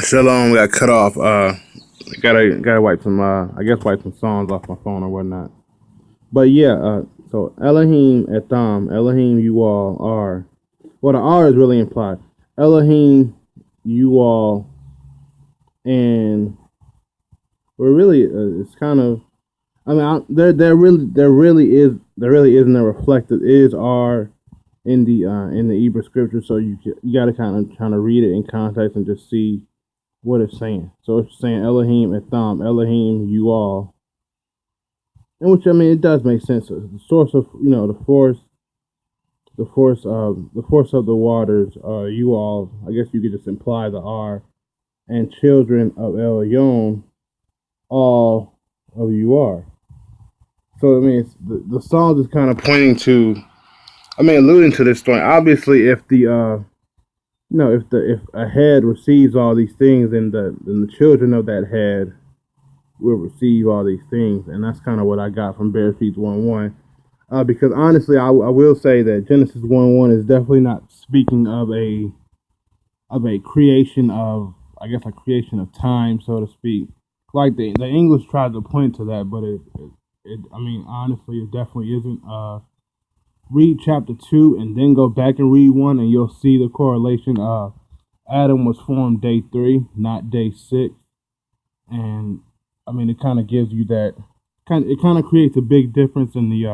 Shalom got cut off. Gotta wipe some I guess wipe some songs off my phone or whatnot. But yeah, so Elohim Etam, Elohim you all are. Well, the R is really implied. Elohim you all, and we're really it's kind of. I mean, there really isn't a reflected is R in the Hebrew scripture, so you got to kind of read it in context and just see what it's saying. So it's saying Elohim Etam, Elohim you all, and which I mean it does make sense. The source of the force of the waters, you all. I guess you could just imply the R, and children of El Yon, all of you are. So I mean, the song is kind of pointing to, I mean, alluding to this story. Obviously, if the if a head receives all these things, then the children of that head will receive all these things, and that's kind of what I got from Bereshit 1:1. Because honestly, I will say that Genesis 1:1 is definitely not speaking of a creation of, I guess, a creation of time, so to speak. Like the English tried to point to that, but I mean, honestly, it definitely isn't. Read chapter 2 and then go back and read 1, and you'll see the correlation. Adam was formed day 3, not day 6, and I mean, it kind of gives you that. It kind of creates a big difference in the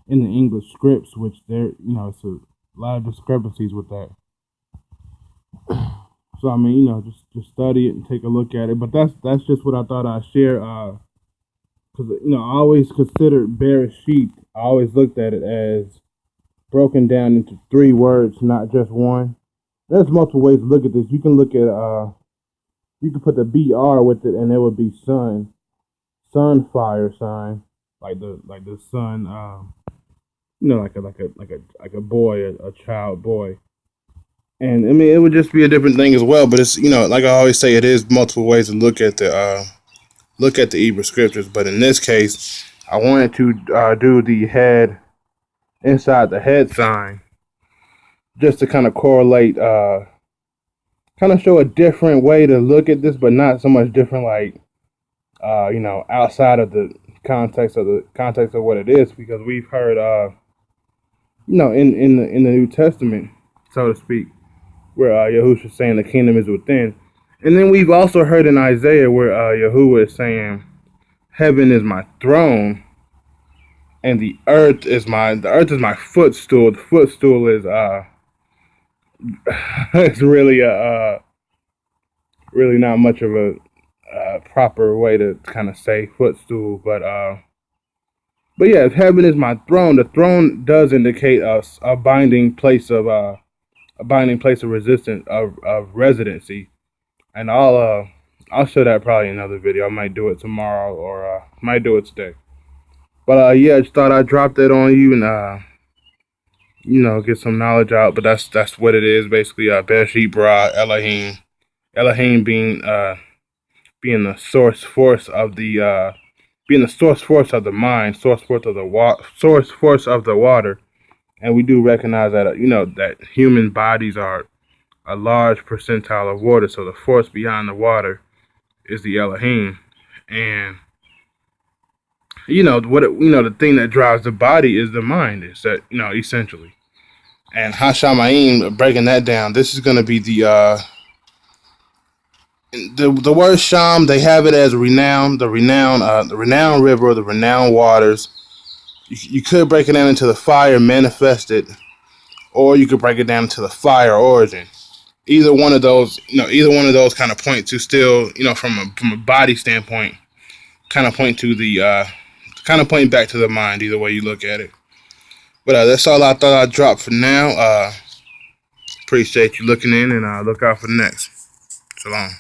English scripts, which it's a lot of discrepancies with that. So I mean, just study it and take a look at it. But that's just what I thought I'd share. Because I always considered Bereshit. I always looked at it as broken down into 3 words, not just one. There's multiple ways to look at this. You can look at you can put the BR with it, and it would be sun, fire sign, like the sun. Like a boy, a child boy. And I mean, it would just be a different thing as well. But it's like I always say, it is multiple ways to look at the Hebrew scriptures. But in this case, I wanted to do the head inside the head sign, just to kind of correlate, kind of show a different way to look at this, but not so much different like outside of the context of what it is, because we've heard in the New Testament, so to speak, where Yahushua is saying the kingdom is within. And then we've also heard in Isaiah where Yahuwah is saying, heaven is my throne, and the earth is my footstool. The footstool is it's really really not much of a proper way to kind of say footstool, but yeah, if heaven is my throne, the throne does indicate a binding place of resistance of residency. And I'll show that probably in another video. I might do it tomorrow, or might do it today. But yeah, I just thought I'd drop that on you and get some knowledge out. But that's what it is basically. Bereshit bara Elohim being the source force of the mind, source force of the water. And we do recognize that that human bodies are a large percentile of water, so the force behind the water is the Elohim. And the thing that drives the body is the mind. Is that essentially. And Hashamayim, breaking that down, this is going to be the word Sham. They have it as renowned, the renowned river, or the renowned waters. You could break it down into the fire manifested, or you could break it down to the fire origin. Either one of those kind of point to still, from a body standpoint, kind of point to the point back to the mind. Either way you look at it. But that's all I thought I'd drop for now. Appreciate you looking in, and look out for the next. Shalom.